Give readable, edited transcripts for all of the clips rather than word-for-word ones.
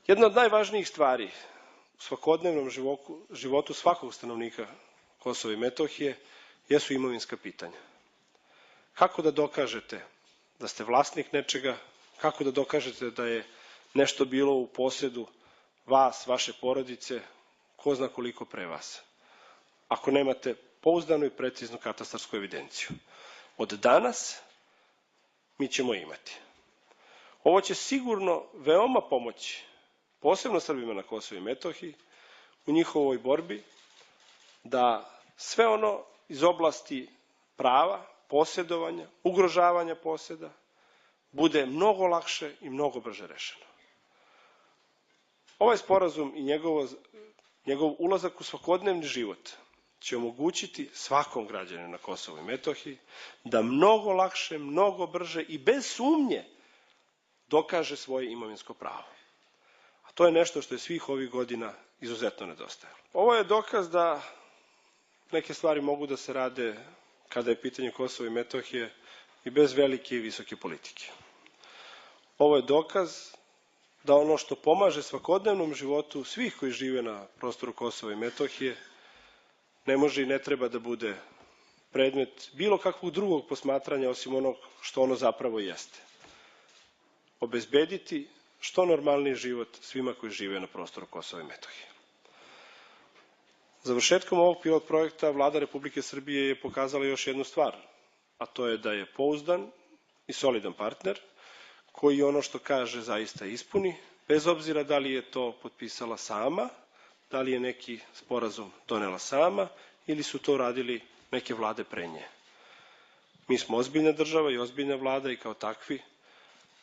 Jedna od najvažnijih stvari u svakodnevnom životu svakog stanovnika Kosova i Metohije jesu imovinska pitanja. Kako da dokažete da ste vlasnik nečega, kako da dokažete da je nešto bilo u posedu vas, vaše porodice, ko zna koliko pre vas, ako nemate pouzdanu i preciznu katastarsku evidenciju. Od danas mi ćemo imati. Ovo će sigurno veoma pomoći, posebno Srbima na Kosovu i Metohiji, u njihovoj borbi da sve ono iz oblasti prava, posjedovanja, ugrožavanja poseda, bude mnogo lakše i mnogo brže rešeno. Ovaj sporazum i njegov ulazak u svakodnevni život će omogućiti svakom građaninu na Kosovu i Metohiji da mnogo lakše, mnogo brže i bez sumnje dokaže svoje imovinsko pravo. A to je nešto što je svih ovih godina izuzetno nedostajalo. Ovo je dokaz da neke stvari mogu da se rade kada je pitanje Kosova i Metohije i bez velike i visoke politike. Ovo je dokaz da ono što pomaže svakodnevnom životu svih koji žive na prostoru Kosova i Metohije ne može i ne treba da bude predmet bilo kakvog drugog posmatranja osim onog što ono zapravo jeste. Obezbediti što normalniji život svima koji žive na prostoru Kosova i Metohije. Završetkom ovog pilot projekta Vlada Republike Srbije je pokazala još jednu stvar, a to je da je pouzdan i solidan partner koji ono što kaže zaista ispuni, bez obzira da li je to potpisala sama, da li je neki sporazum donela sama ili su to radili neke vlade pre nje. Mi smo ozbiljna država i ozbiljna vlada i kao takvi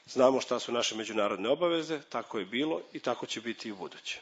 znamo šta su naše međunarodne obaveze, tako je bilo i tako će biti i u buduće.